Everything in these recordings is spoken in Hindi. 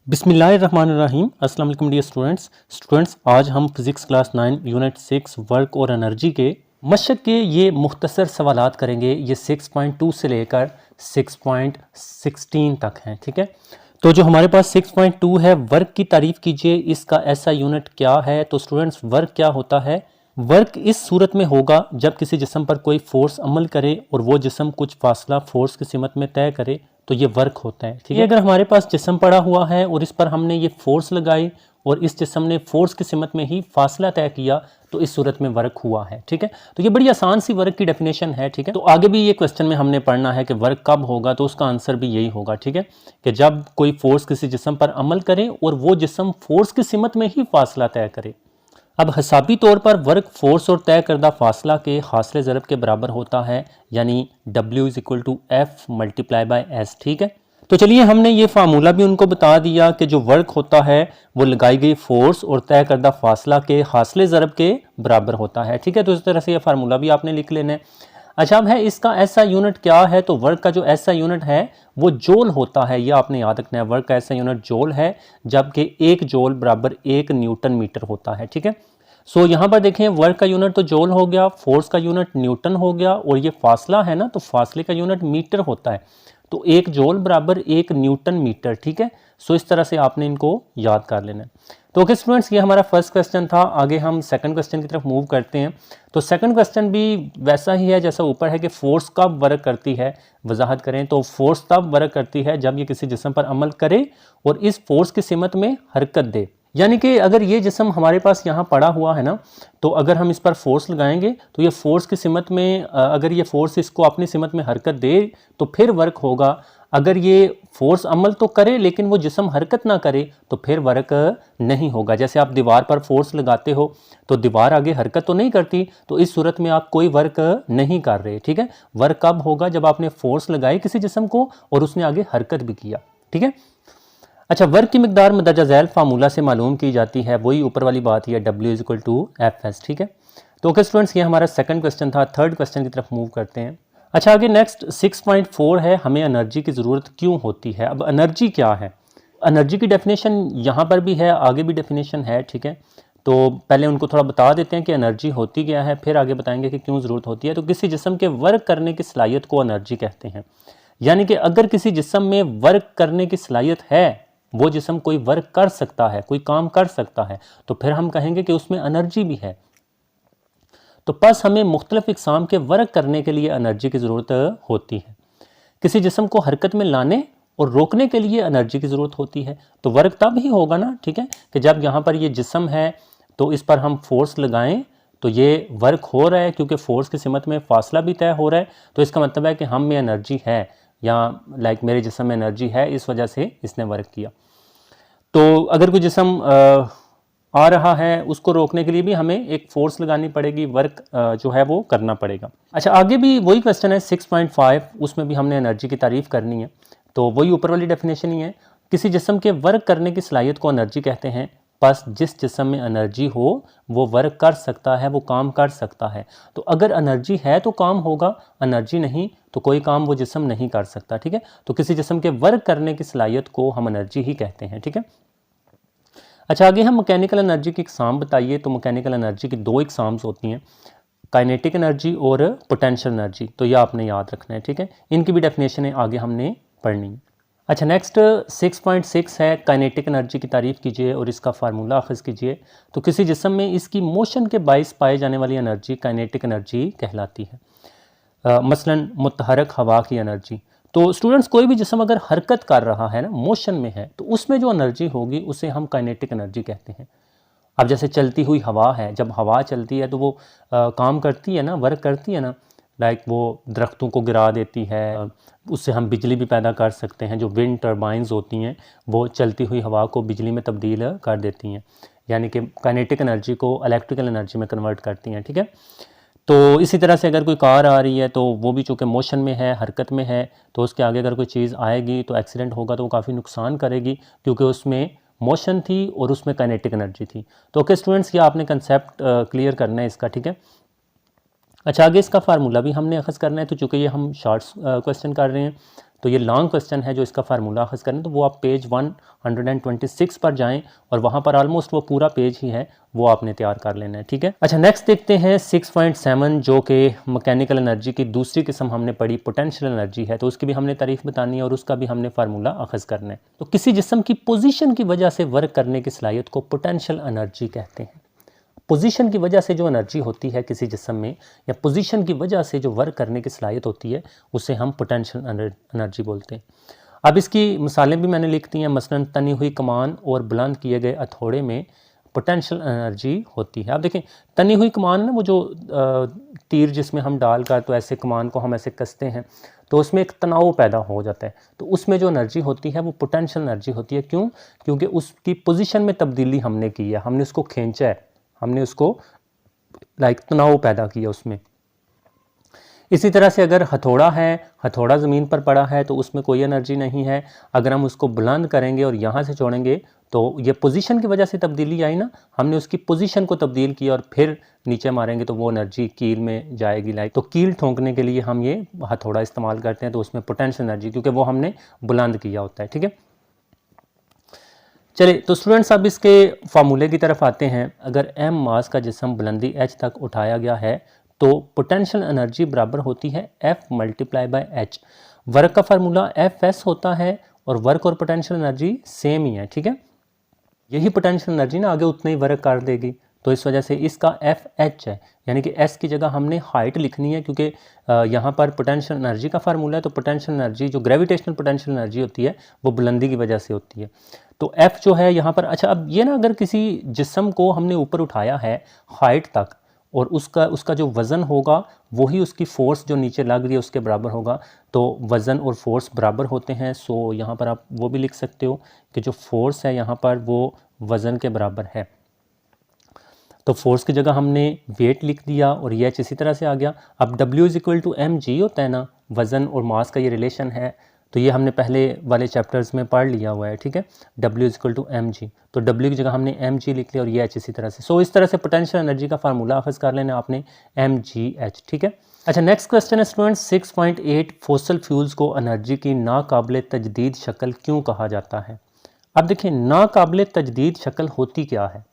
बिस्मिल्लाहिर्रहमानिर्रहीम। अस्सलाम वालेकुम डियर स्टूडेंट्स, आज हम फिज़िक्स क्लास 9 यूनिट 6 वर्क और एनर्जी के मशक के ये मुख्तसर सवालात करेंगे। ये 6.2 से लेकर 6.16 तक हैं। ठीक है, तो जो हमारे पास 6.2 है, वर्क की तारीफ़ कीजिए, इसका ऐसा यूनिट क्या है। तो स्टूडेंट्स, वर्क क्या होता है? वर्क इस सूरत में होगा जब किसी जिस्म पर कोई फोर्स अमल करे और वो जिस्म कुछ फासला फोर्स की सिमत में तय करे, तो ये वर्क होता है। ठीक है, अगर हमारे पास जिस्म पड़ा हुआ है और इस पर हमने ये फोर्स लगाई और इस जिस्म ने फोर्स की सिमत में ही फासला तय किया, तो इस सूरत में वर्क हुआ है। ठीक है, तो ये बड़ी आसान सी वर्क की डेफिनेशन है। ठीक है, तो आगे भी ये क्वेश्चन में हमने पढ़ना है कि वर्क कब होगा, तो उसका आंसर भी यही होगा। ठीक है, कि जब कोई फोर्स किसी जिस्म पर अमल करे और वो जिस्म फोर्स की सिमत में ही फासला तय करे। अब हिसाबी तौर पर वर्क फोर्स और तय करदा फासला के हासिल ज़रब के बराबर होता है, यानी W = F × S। ठीक है, तो चलिए हमने ये फार्मूला भी उनको बता दिया कि जो वर्क होता है वो लगाई गई फोर्स और तय करदा फासला के हासिल ज़रब के बराबर होता है। ठीक है, तो इस तरह से ये फार्मूला भी आपने लिख लेना है। अच्छा, अब है इसका ऐसा यूनिट क्या है। तो वर्क का जो ऐसा यूनिट है वो जोल होता है, ये आपने याद रखना है। वर्क का ऐसा यूनिट जोल है, जबकि 1 जोल बराबर 1 न्यूटन मीटर होता है। ठीक है, सो यहाँ पर देखें, वर्क का यूनिट तो जूल हो गया, फोर्स का यूनिट न्यूटन हो गया, और ये फासला है ना, तो फासले का यूनिट मीटर होता है। तो 1 जूल बराबर 1 न्यूटन मीटर। ठीक है, सो इस तरह से आपने इनको याद कर लेना है। तो ओके स्टूडेंट्स, ये हमारा फर्स्ट क्वेश्चन था। आगे हम सेकंड क्वेश्चन की तरफ मूव करते हैं। तो सेकंड क्वेश्चन भी वैसा ही है जैसा ऊपर है कि फोर्स कब वर्क करती है, वजाहत करें। तो फोर्स तब वर्क करती है जब ये किसी जिस्म पर अमल करे और इस फोर्स की सिमत में हरकत दे। यानी कि अगर ये जिस्म हमारे पास यहाँ पड़ा हुआ है ना, तो अगर हम इस पर फोर्स लगाएंगे तो ये फोर्स की सिमत में, अगर ये फोर्स इसको अपनी सिमत में हरकत दे तो फिर वर्क होगा। अगर ये फोर्स अमल तो करे लेकिन वो जिस्म हरकत ना करे तो फिर वर्क नहीं होगा। जैसे आप दीवार पर फोर्स लगाते हो तो दीवार आगे हरकत तो नहीं करती, तो इस सूरत में आप कोई वर्क नहीं कर रहे। ठीक है, वर्क कब होगा? जब आपने फोर्स लगाई किसी जिस्म को और उसने आगे हरकत भी किया। ठीक है, अच्छा, वर्क की मिकदार मदरजा झैल फार्मूला से मालूम की जाती है, वही ऊपर वाली बात ही है, W = Fs। ठीक है, तो ओके स्टूडेंट्स, ये हमारा सेकंड क्वेश्चन था। थर्ड क्वेश्चन की तरफ मूव करते हैं। अच्छा, आगे नेक्स्ट 6.4 है, हमें एनर्जी की ज़रूरत क्यों होती है। अब एनर्जी क्या है? एनर्जी की डेफिनेशन यहाँ पर भी है, आगे भी डेफिनेशन है। ठीक है, तो पहले उनको थोड़ा बता देते हैं कि एनर्जी होती क्या है, फिर आगे बताएंगे कि क्यों ज़रूरत होती है। तो किसी जिस्म के वर्क करने की सलाहियत को एनर्जी कहते हैं। यानी कि अगर किसी जिस्म में वर्क करने की सलाहियत है, वो जिस्म कोई वर्क कर सकता है, कोई काम कर सकता है, तो फिर हम कहेंगे कि उसमें एनर्जी भी है। तो बस हमें मुख्तलिफ इक़साम के वर्क करने के लिए एनर्जी की ज़रूरत होती है। किसी जिस्म को हरकत में लाने और रोकने के लिए एनर्जी की ज़रूरत होती है। तो वर्क तब ही होगा ना, ठीक है, कि जब यहाँ पर ये जिस्म है तो इस पर हम फोर्स लगाएं तो ये वर्क हो रहा है, क्योंकि फोर्स की सिमत में फासला भी तय हो रहा है। तो इसका मतलब है कि हम में एनर्जी है, या लाइक मेरे जिस्म में एनर्जी है, इस वजह से इसने वर्क किया। तो अगर कोई जिस्म आ रहा है, उसको रोकने के लिए भी हमें एक फोर्स लगानी पड़ेगी, वर्क जो है वो करना पड़ेगा। अच्छा, आगे भी वही क्वेश्चन है 6.5, उसमें भी हमने एनर्जी की तारीफ़ करनी है। तो वही ऊपर वाली डेफिनेशन ही है, किसी जिस्म के वर्क करने की सलाहियत को एनर्जी कहते हैं। बस जिस जिस्म में एनर्जी हो वो वर्क कर सकता है, वो काम कर सकता है। तो अगर एनर्जी है तो काम होगा, एनर्जी नहीं तो कोई काम वो जिस्म नहीं कर सकता। ठीक है, तो किसी जिस्म के वर्क करने की सलाहियत को हम एनर्जी ही कहते हैं। ठीक है, अच्छा, आगे हम मैकेनिकल एनर्जी की इकसाम बताइए। तो मैकेनिकल एनर्जी की 2 इकसाम्स होती हैं, काइनेटिक एनर्जी और पोटेंशियल एनर्जी। तो यह आपने याद रखना है। ठीक है, इनकी भी डेफिनेशन है आगे हमने पढ़नी है। अच्छा, नेक्स्ट 6.6 है, काइनेटिक एनर्जी की तारीफ़ कीजिए और इसका फार्मूला अखज़ कीजिए। तो किसी जिस्म में इसकी मोशन के बाइस पाए जाने वाली एनर्जी काइनेटिक एनर्जी कहलाती है। मसलन मुतहरक हवा की एनर्जी। तो स्टूडेंट्स, कोई भी जिस्म अगर हरकत कर रहा है ना, मोशन में है, तो उसमें जो एनर्जी होगी उसे हम काइनेटिक एनर्जी कहते हैं। अब जैसे चलती हुई हवा है, जब हवा चलती है तो वो काम करती है ना, वर्क करती है ना, लाइक वो दरख्तों को गिरा देती है, उससे हम बिजली भी पैदा कर सकते हैं। जो विंड टर्बाइंस होती हैं वो चलती हुई हवा को बिजली में तब्दील कर देती हैं, यानी कि काइनेटिक एनर्जी को इलेक्ट्रिकल एनर्जी में कन्वर्ट करती हैं। ठीक है, तो इसी तरह से अगर कोई कार आ रही है तो वो भी चूँकि मोशन में है, हरकत में है, तो उसके आगे अगर कोई चीज़ आएगी तो एक्सीडेंट होगा तो वो काफ़ी नुकसान करेगी, क्योंकि उसमें मोशन थी और उसमें काइनेटिक एनर्जी थी। तो ओके स्टूडेंट्स, ये आपने कंसेप्ट क्लियर करना है इसका। ठीक है, अच्छा, आगे इसका फार्मूला भी हमने अखज़ करना है। तो चूँकि ये हम शॉर्ट्स क्वेश्चन कर रहे हैं तो ये लॉन्ग क्वेश्चन है जो इसका फार्मूला अखज़ करें तो वो आप पेज 126 पर जाएं और वहाँ पर ऑलमोस्ट वो पूरा पेज ही है, वो आपने तैयार कर लेना है, ठीक है। अच्छा, नेक्स्ट देखते हैं 6.7 जो कि मैकेनिकल एनर्जी की दूसरी किस्म हमने पढ़ी, पोटेंशियल एनर्जी है। तो उसकी भी हमने तारीफ बतानी है और उसका भी हमने फार्मूला अखज़ करना है। तो किसी जिस्म की पोजीशन की वजह से वर्क करने की सलाहियत को पोटेंशियल एनर्जी कहते हैं। पोजीशन की वजह से जो एनर्जी होती है किसी जिस्म में, या पोजीशन की वजह से जो वर्क करने की सलाहियत होती है, उसे हम पोटेंशियल एनर्जी बोलते हैं। अब इसकी मिसालें भी मैंने लिख दी हैं। मसलन तनी हुई कमान और बुलंद किए गए हथौड़े में पोटेंशियल एनर्जी होती है। आप देखें, तनी हुई कमान ना, वो जो तीर जिसमें हम डालकर तो ऐसे कमान को हम ऐसे कसते हैं तो उसमें एक तनाव पैदा हो जाता है, तो उसमें जो एनर्जी होती है वो पोटेंशियल एनर्जी होती है। क्यों? क्योंकि उसकी पोजीशन में तब्दीली हमने की है, हमने उसको खींचा है, हमने उसको तनाव पैदा किया उसमें। इसी तरह से अगर हथौड़ा है, हथौड़ा ज़मीन पर पड़ा है तो उसमें कोई एनर्जी नहीं है। अगर हम उसको बुलंद करेंगे और यहाँ से छोड़ेंगे तो ये पोजीशन की वजह से तब्दीली आई ना, हमने उसकी पोजीशन को तब्दील किया और फिर नीचे मारेंगे तो वो एनर्जी कील में जाएगी। तो कील ठोंकने के लिए हम ये हथौड़ा इस्तेमाल करते हैं, तो उसमें पोटेंशियल एनर्जी, क्योंकि वो हमने बुलंद किया होता है, ठीक है। चलिए, तो स्टूडेंट्स अब इसके फार्मूले की तरफ आते हैं। अगर m मास का जिस्म बुलंदी h तक उठाया गया है तो पोटेंशियल एनर्जी बराबर होती है F multiply by H। Work का फार्मूला Fs होता है और वर्क और पोटेंशियल एनर्जी सेम ही है, ठीक है। यही पोटेंशियल एनर्जी ना आगे उतना ही वर्क कर देगी, तो इस वजह से इसका FH है, यानी कि S की जगह हमने हाइट लिखनी है, क्योंकि यहाँ पर पोटेंशियल एनर्जी का फार्मूला है। तो पोटेंशियल एनर्जी जो ग्रेविटेशनल पोटेंशियल एनर्जी होती है वो बुलंदी की वजह से होती है। तो F जो है यहाँ पर, अच्छा अब ये ना, अगर किसी जिस्म को हमने ऊपर उठाया है हाइट तक और उसका जो वज़न होगा वही उसकी फ़ोर्स जो नीचे लग रही है उसके बराबर होगा, तो वज़न और फोर्स बराबर होते हैं। सो यहाँ पर आप वो भी लिख सकते हो कि जो फोर्स है यहाँ पर वो वज़न के बराबर है। तो फोर्स की जगह हमने वेट लिख दिया और ये इसी तरह से आ गया। अब W is equal to mg होता है ना, वज़न और मास का ये रिलेशन है, तो ये हमने पहले वाले चैप्टर्स में पढ़ लिया हुआ है, ठीक है। W is equal to mg, तो W की जगह हमने mg लिख लिया और ये इसी तरह से। सो इस तरह से पोटेंशियल एनर्जी का फार्मूला अखज़ कर लेना आपने mgh, ठीक है। अच्छा, नेक्स्ट क्वेश्चन है स्टूडेंट्स 6.8 फॉसिल फ्यूल्स को एनर्जी की नाकाबिले तजदीद शक्ल क्यों कहा जाता है। अब देखिए, नाकाबिले तजदीद शक्ल होती क्या है?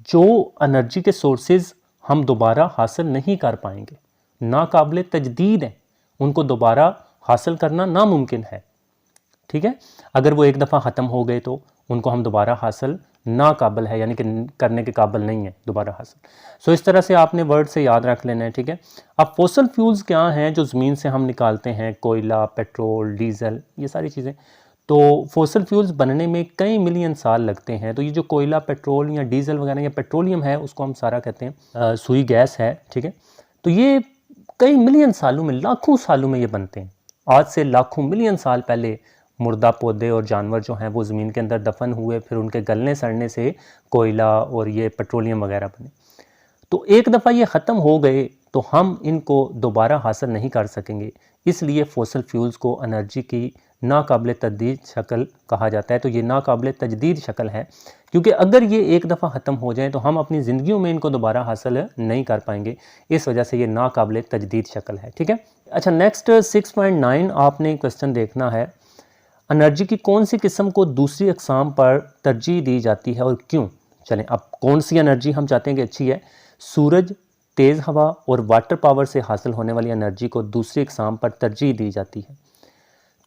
जो एनर्जी के सोर्सेज हम दोबारा हासिल नहीं कर पाएंगे, नाकाबिले तजदीद हैं, उनको दोबारा हासिल करना नामुमकिन है, ठीक है। अगर वो एक दफ़ा ख़त्म हो गए तो उनको हम दोबारा हासिल नाकाबिल है, यानी कि करने के काबिल नहीं है दोबारा हासिल। सो इस तरह से आपने वर्ड से याद रख लेना है, ठीक है। अब फॉसिल फ्यूल्स क्या हैं? जो ज़मीन से हम निकालते हैं, कोयला, पेट्रोल, डीजल, ये सारी चीज़ें। तो फॉसिल फ्यूल्स बनने में कई मिलियन साल लगते हैं। तो ये जो कोयला, पेट्रोल या डीजल वगैरह या पेट्रोलियम है, उसको हम सारा कहते हैं सुई गैस है, ठीक है। तो ये कई मिलियन सालों में, लाखों सालों में ये बनते हैं। आज से लाखों मिलियन साल पहले मुर्दा पौधे और जानवर जो हैं वो ज़मीन के अंदर दफन हुए, फिर उनके गलने सड़ने से कोयला और ये पेट्रोलियम वगैरह बने। तो एक दफ़ा ये ख़त्म हो गए तो हम इनको दोबारा हासिल नहीं कर सकेंगे, इसलिए फॉसिल फ्यूल्स को एनर्जी की नाकाबिले तजदीद शक्ल कहा जाता है। तो ये नाकाबिले तजदीद शक्ल है, क्योंकि अगर ये एक दफ़ा ख़त्म हो जाए तो हम अपनी ज़िंदगियों में इनको दोबारा हासिल नहीं कर पाएंगे, इस वजह से ये नाकाबिले तजदीद शक्ल है, ठीक है। अच्छा, नेक्स्ट 6.9 आपने क्वेश्चन देखना है। एनर्जी की कौन सी किस्म को दूसरी अक़साम पर तरजीह दी जाती है और क्यों? चलें, अब कौन सी एनर्जी हम चाहते हैं कि अच्छी है? सूरज, तेज़ हवा और वाटर पावर से हासिल होने वाली एनर्जी को दूसरी अक़साम पर तरजीह दी जाती है,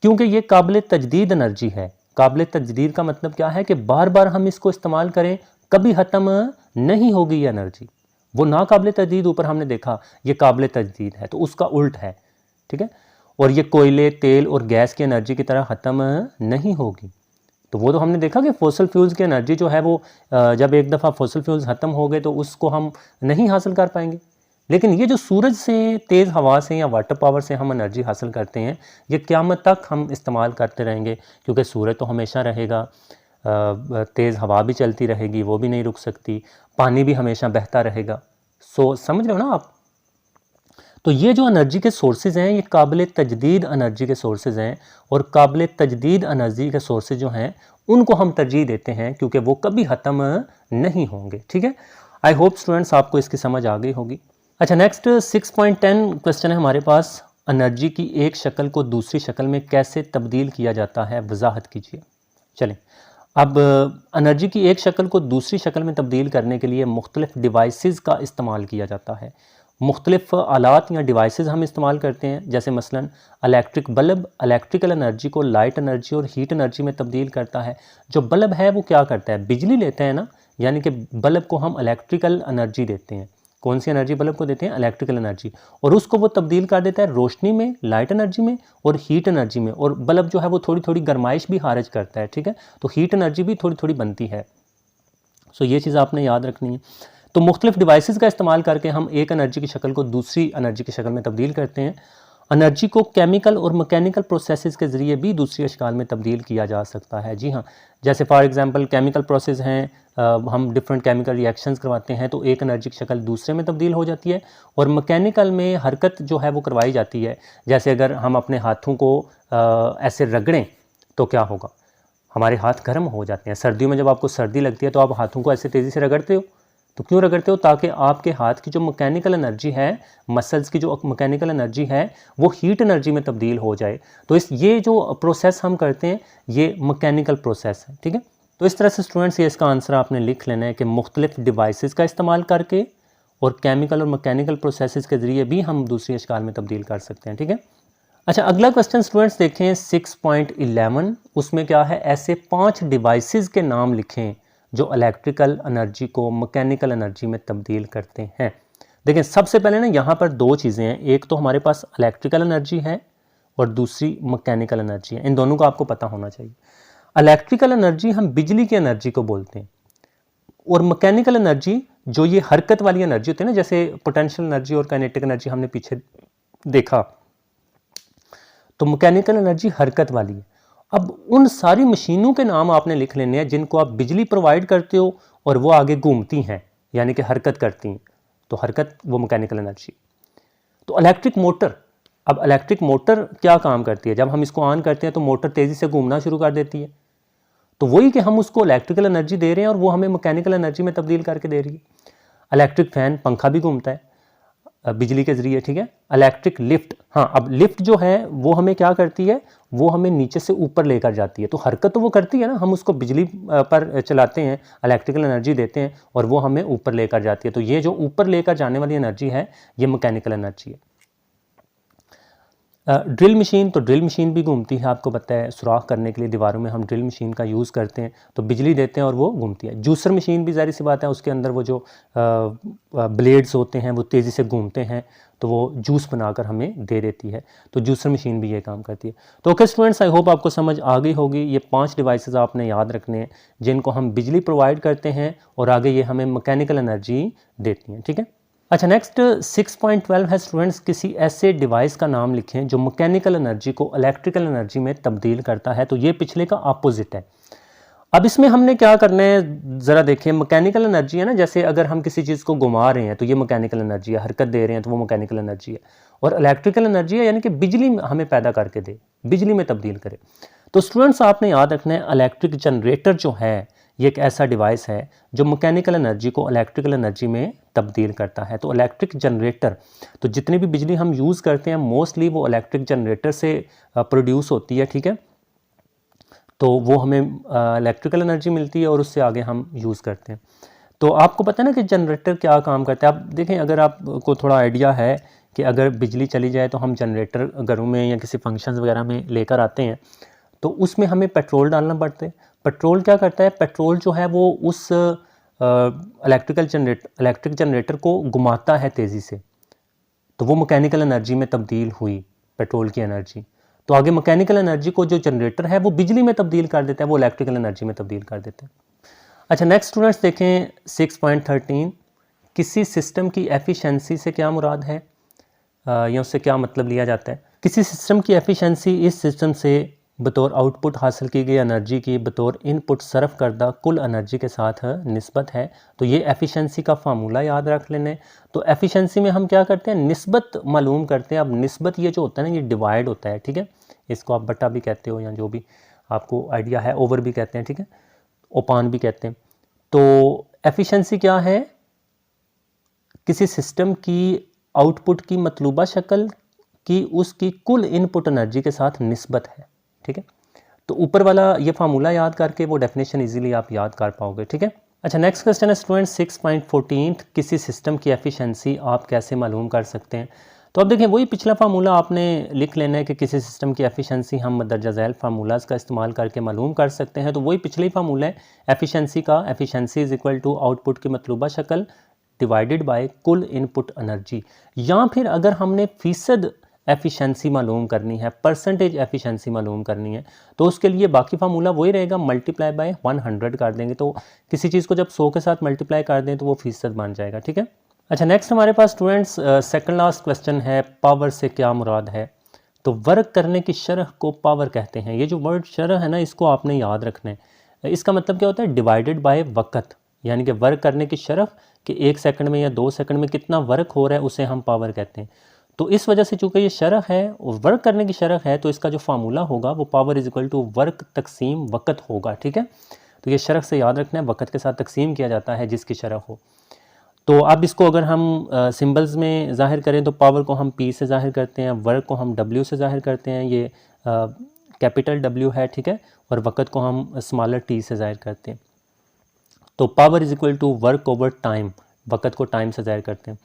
क्योंकि ये काबिल तजदीद एनर्जी है। काबिल तजदीद का मतलब क्या है कि बार बार हम इसको इस्तेमाल करें, कभी ख़त्म नहीं होगी ये एनर्जी। वो नाकाबिल तजदीद ऊपर हमने देखा, ये काबिल तजदीद है, तो उसका उल्ट है, ठीक है। और ये कोयले, तेल और गैस की एनर्जी की तरह ख़त्म नहीं होगी। तो वो तो हमने देखा कि फॉसिल फ्यूल्स की एनर्जी जो है वो जब एक दफ़ा फॉसिल फ्यूल्स ख़त्म हो गए तो उसको हम नहीं हासिल कर पाएंगे। लेकिन ये जो सूरज से, तेज़ हवा से या वाटर पावर से हम एनर्जी हासिल करते हैं, ये क़यामत तक हम इस्तेमाल करते रहेंगे, क्योंकि सूरज तो हमेशा रहेगा, तेज़ हवा भी चलती रहेगी, वो भी नहीं रुक सकती, पानी भी हमेशा बहता रहेगा। सो समझ रहे हो ना आप? तो ये जो एनर्जी के सोर्सेज हैं, ये काबिल तजदीद एनर्जी के सोर्सेज हैं, और काबिल तजदीद एनर्जी के सोर्सेज जो हैं उनको हम तरजीह देते हैं, क्योंकि वो कभी ख़त्म नहीं होंगे, ठीक है। आई होप स्टूडेंट्स आपको इसकी समझ आ गई होगी। अच्छा, नेक्स्ट 6.10 क्वेश्चन है हमारे पास। एनर्जी की एक शक्ल को दूसरी शक्ल में कैसे तब्दील किया जाता है, वजाहत कीजिए। चलें, अब एनर्जी की एक शक्ल को दूसरी शक्ल में तब्दील करने के लिए मुख्तलिफ डिवाइसेस का इस्तेमाल किया जाता है। मुख्तलिफ आलात या डिवाइसेस हम इस्तेमाल करते हैं, जैसे मसलन इलेक्ट्रिक बल्ब इलेक्ट्रिकल एनर्जी को लाइट एनर्जी और हीट एनर्जी में तब्दील करता है। जो बल्ब है वो क्या करता है, बिजली लेते हैं ना, यानी कि बल्ब को हम इलेक्ट्रिकल एनर्जी देते हैं। कौन सी एनर्जी बल्ब को देते हैं, इलेक्ट्रिकल एनर्जी, और उसको वो तब्दील कर देता है रोशनी में, लाइट एनर्जी में और हीट एनर्जी में। और बल्ब जो है वो थोड़ी थोड़ी गर्माइश भी खारिज करता है, ठीक है, तो हीट एनर्जी भी थोड़ी थोड़ी बनती है। सो ये चीज़ आपने याद रखनी है। तो मुख्तलिफ डिवाइसेस का इस्तेमाल करके हम एक एनर्जी की शक्ल को दूसरी एनर्जी की शक्ल में तब्दील करते हैं। एनर्जी को केमिकल और मैकेनिकल प्रोसेसेस के ज़रिए भी दूसरी अशकाल में तब्दील किया जा सकता है। जी हाँ, जैसे फॉर एग्जांपल केमिकल प्रोसेस हैं, हम डिफरेंट केमिकल रिएक्शंस करवाते हैं तो एक एनर्जी की शक्ल दूसरे में तब्दील हो जाती है। और मैकेनिकल में हरकत जो है वो करवाई जाती है, जैसे अगर हम अपने हाथों को ऐसे रगड़ें तो क्या होगा, हमारे हाथ गर्म हो जाते हैं। सर्दियों में जब आपको सर्दी लगती है तो आप हाथों को ऐसे तेज़ी से रगड़ते हो, तो क्यों रगड़ते हो, ताकि आपके हाथ की जो मैकेनिकल एनर्जी है, मसल्स की जो मैकेनिकल एनर्जी है वो हीट एनर्जी में तब्दील हो जाए। तो ये जो प्रोसेस हम करते हैं ये मैकेनिकल प्रोसेस है, ठीक है। तो इस तरह से स्टूडेंट्स ये इसका आंसर आपने लिख लेना है कि मुख्तलिफ डिवाइसेस का इस्तेमाल करके और केमिकल और मैकेनिकल प्रोसेसेस के ज़रिए भी हम दूसरी अशकाल में तब्दील कर सकते हैं, ठीक है। अच्छा, अगला क्वेश्चन स्टूडेंट्स देखें 6.11, उसमें क्या है, ऐसे 5 डिवाइसेस के नाम लिखें जो इलेक्ट्रिकल एनर्जी को मैकेनिकल एनर्जी में तब्दील करते हैं। देखें, सबसे पहले ना यहाँ पर दो चीज़ें हैं, एक तो हमारे पास इलेक्ट्रिकल एनर्जी है और दूसरी मैकेनिकल एनर्जी है। इन दोनों का आपको पता होना चाहिए। इलेक्ट्रिकल एनर्जी हम बिजली की एनर्जी को बोलते हैं, और मैकेनिकल एनर्जी जो ये हरकत वाली एनर्जी होती है ना, जैसे पोटेंशियल एनर्जी और काइनेटिक एनर्जी हमने पीछे देखा, तो मैकेनिकल एनर्जी हरकत वाली है। अब उन सारी मशीनों के नाम आपने लिख लेने हैं जिनको आप बिजली प्रोवाइड करते हो और वो आगे घूमती हैं, यानी कि हरकत करती हैं, तो हरकत वो मैकेनिकल एनर्जी। तो इलेक्ट्रिक मोटर, अब इलेक्ट्रिक मोटर क्या काम करती है, जब हम इसको ऑन करते हैं तो मोटर तेज़ी से घूमना शुरू कर देती है, तो वही कि हम उसको इलेक्ट्रिकल एनर्जी दे रहे हैं और वो हमें मैकेनिकल एनर्जी में तब्दील करके दे रही है। इलेक्ट्रिक फैन, पंखा भी घूमता है बिजली के ज़रिए, ठीक है। इलेक्ट्रिक लिफ्ट, हाँ, अब लिफ्ट जो है वो हमें क्या करती है, वो हमें नीचे से ऊपर लेकर जाती है, तो हरकत तो वो करती है ना, हम उसको बिजली पर चलाते हैं, इलेक्ट्रिकल एनर्जी देते हैं और वो हमें ऊपर लेकर जाती है। तो ये जो ऊपर लेकर जाने वाली एनर्जी है ये मैकेनिकल एनर्जी है। ड्रिल मशीन, तो ड्रिल मशीन भी घूमती है, आपको पता है, सुराख करने के लिए दीवारों में हम ड्रिल मशीन का यूज़ करते हैं, तो बिजली देते हैं और वो घूमती है। जूसर मशीन भी ज़ाहिर सी बात है, उसके अंदर वो जो ब्लेड्स होते हैं वो तेज़ी से घूमते हैं, तो वो जूस बनाकर हमें दे देती है, तो जूसर मशीन भी ये काम करती है। तो ओके स्टूडेंट्स, आई होप आपको समझ आ गई होगी। ये 5 डिवाइसेस आपने याद रखने हैं जिनको हम बिजली प्रोवाइड करते हैं और आगे ये हमें मैकेनिकल एनर्जी देती हैं, ठीक है। अच्छा, नेक्स्ट 6.12 है स्टूडेंट्स, किसी ऐसे डिवाइस का नाम लिखें जो मैकेनिकल एनर्जी को इलेक्ट्रिकल एनर्जी में तब्दील करता है। तो ये पिछले का अपोजिट है। अब इसमें हमने क्या करना है, ज़रा देखें, मैकेनिकल एनर्जी है ना, जैसे अगर हम किसी चीज़ को घुमा रहे हैं तो ये मैकेनिकल एनर्जी है, हरकत दे रहे हैं तो वो मैकेनिकल एनर्जी है, और इलेक्ट्रिकल एनर्जी है यानी कि बिजली हमें पैदा करके दे, बिजली में तब्दील करे। तो स्टूडेंट्स आपने याद रखना है, इलेक्ट्रिक जनरेटर जो है ये एक ऐसा डिवाइस है जो मैकेनिकल एनर्जी को इलेक्ट्रिकल एनर्जी में तब्दील करता है। तो इलेक्ट्रिक जनरेटर, तो जितनी भी बिजली हम यूज़ करते हैं मोस्टली वो इलेक्ट्रिक जनरेटर से प्रोड्यूस होती है, ठीक है। तो वो हमें इलेक्ट्रिकल एनर्जी मिलती है और उससे आगे हम यूज़ करते हैं। तो आपको पता है ना कि जनरेटर क्या काम करता है। आप देखें, अगर आपको थोड़ा आइडिया है कि अगर बिजली चली जाए तो हम जनरेटर घरों में या किसी फंक्शन वगैरह में लेकर आते हैं, तो उसमें हमें पेट्रोल डालना पड़ता है। पेट्रोल क्या करता है, पेट्रोल जो है वो उस इलेक्ट्रिक जनरेटर को घुमाता है तेज़ी से, तो वो मैकेनिकल एनर्जी में तब्दील हुई, पेट्रोल की एनर्जी। तो आगे मैकेनिकल एनर्जी को जो जनरेटर है वो बिजली में तब्दील कर देता है, वो इलेक्ट्रिकल एनर्जी में तब्दील कर देते हैं। अच्छा, नेक्स्ट स्टूडेंट्स देखें 6.13, किसी सिस्टम की एफिशिएंसी से क्या मुराद है या उससे क्या मतलब लिया जाता है। किसी सिस्टम की एफिशिएंसी इस सिस्टम से बतौर आउटपुट हासिल की गई एनर्जी की बतौर इनपुट सर्व करदा कुल एनर्जी के साथ निस्बत है। तो ये एफिशिएंसी का फार्मूला याद रख लेने। तो एफिशिएंसी में हम क्या करते हैं, निस्बत मालूम करते हैं। अब निस्बत ये जो होता है ना, ये डिवाइड होता है, ठीक है। इसको आप बटा भी कहते हो या जो भी आपको आइडिया है, ओवर भी कहते हैं, ठीक है, ओपान भी कहते हैं। तो एफिशिएंसी क्या है, किसी सिस्टम की आउटपुट की मतलूबा शक्ल की उसकी कुल इनपुट एनर्जी के साथ निस्बत है। ठीक है, तो ऊपर वाला ये फार्मूला याद करके वो डेफिनेशन इजीली आप याद कर पाओगे। ठीक है, अच्छा नेक्स्ट क्वेश्चन है स्टूडेंट 6.14 किसी सिस्टम की एफिशिएंसी आप कैसे मालूम कर सकते हैं। तो अब देखिए वही पिछला फार्मूला आपने लिख लेना है कि किसी सिस्टम की एफिशिएंसी हम मदरजा झैल फार्मूलाज का इस्तेमाल करके मालूम कर सकते हैं। तो वही पिछले ही फार्मूला है एफिशिएंसी का, efficiency is equal to output की मतलूबा शक्ल डिवाइडेड बाय कुल इनपुट एनर्जी, या फिर अगर हमने फीसद एफिशिएंसी मालूम करनी है, परसेंटेज एफिशिएंसी मालूम करनी है, तो उसके लिए बाकी फार्मूला वही रहेगा, मल्टीप्लाई बाय 100 कर देंगे। तो किसी चीज़ को जब 100 के साथ मल्टीप्लाई कर दें तो वो फीसद बन जाएगा। ठीक है, अच्छा नेक्स्ट हमारे पास स्टूडेंट्स सेकंड लास्ट क्वेश्चन है, पावर से क्या मुराद है। तो वर्क करने की शरह को पावर कहते हैं। ये जो वर्ड शरह है ना, इसको आपने याद रखना है। इसका मतलब क्या होता है, डिवाइडेड बाय वक़्त, यानी कि वर्क करने की शरह कि 1 सेकंड में या 2 सेकंड में कितना वर्क हो रहा है उसे हम पावर कहते हैं। तो इस वजह से चूंकि ये शरह है और वर्क करने की शरह है, तो इसका जो फार्मूला होगा वो power is equal to work तकसीम वक़्त होगा। ठीक है, तो ये शरह से याद रखना है, वक़्त के साथ तकसीम किया जाता है जिसकी शरह हो। तो अब इसको अगर हम सिंबल्स में ज़ाहिर करें तो पावर को हम P से ज़ाहिर करते हैं, वर्क को हम W से ज़ाहिर करते हैं, ये कैपिटल W है। ठीक है, और वक़्त को हम स्मॉलर T से ज़ाहिर करते हैं। तो power is equal to work over time, वक़्त को टाइम से ज़ाहिर करते हैं।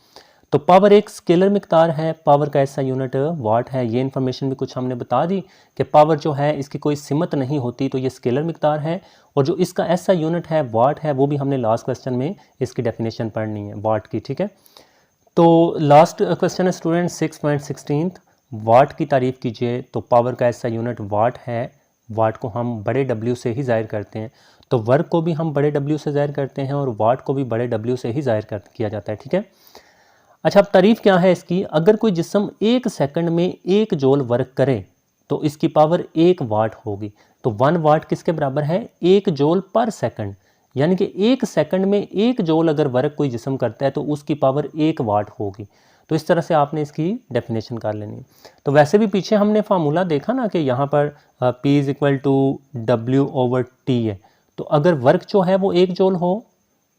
तो पावर एक स्केलर मिकदार है, पावर का ऐसा यूनिट वाट है। ये इन्फॉर्मेशन भी कुछ हमने बता दी कि पावर जो है इसकी कोई सिमत नहीं होती, तो ये स्केलर मिकदार है। और जो इसका ऐसा यूनिट है वाट है, वो भी हमने लास्ट क्वेश्चन में इसकी डेफिनेशन पढ़नी है वाट की। ठीक है, तो लास्ट क्वेश्चन है स्टूडेंट 6.16 वाट की तारीफ़ कीजिए। तो पावर का ऐसा यूनिट वाट है, वाट को हम बड़े W से ही ज़ाहिर करते हैं। तो वर्क को भी हम बड़े W से ज़ाहिर करते हैं और वाट को भी बड़े W से ही ज़ाहिर किया जाता है। ठीक है, अच्छा अब तारीफ़ क्या है इसकी, अगर कोई जिस्म 1 सेकंड में 1 जूल वर्क करे तो इसकी पावर 1 वाट होगी। तो 1 वाट किसके बराबर है, 1 जूल पर सेकंड, यानी कि 1 सेकंड में 1 जूल अगर वर्क कोई जिस्म करता है तो उसकी पावर 1 वाट होगी। तो इस तरह से आपने इसकी डेफिनेशन कर लेनी है। तो वैसे भी पीछे हमने फार्मूला देखा ना कि यहाँ पर P is equal to W/T है। तो अगर वर्क जो है वो 1 जूल हो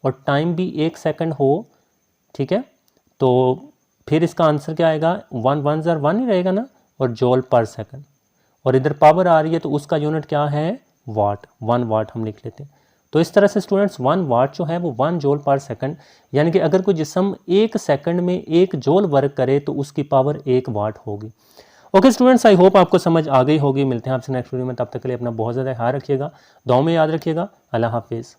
और टाइम भी 1 सेकंड हो, ठीक है, तो फिर इसका आंसर क्या आएगा, 1 1 1 ही रहेगा ना, और जूल पर सेकंड। और इधर पावर आ रही है तो उसका यूनिट क्या है, वाट, 1 वाट हम लिख लेते हैं। तो इस तरह से स्टूडेंट्स 1 वाट जो है वो 1 जूल पर सेकंड, यानी कि अगर कोई जिस्म 1 सेकंड में 1 जूल वर्क करे तो उसकी पावर 1 वाट होगी। ओके स्टूडेंट्स, आई होप आपको समझ आ गई होगी। मिलते हैं आपसे नेक्स्ट वीडियो में, तब तक के लिए अपना बहुत ज़्यादा ख्याल रखिएगा, दुआ में याद रखिएगा। अल्लाह हाफिज़।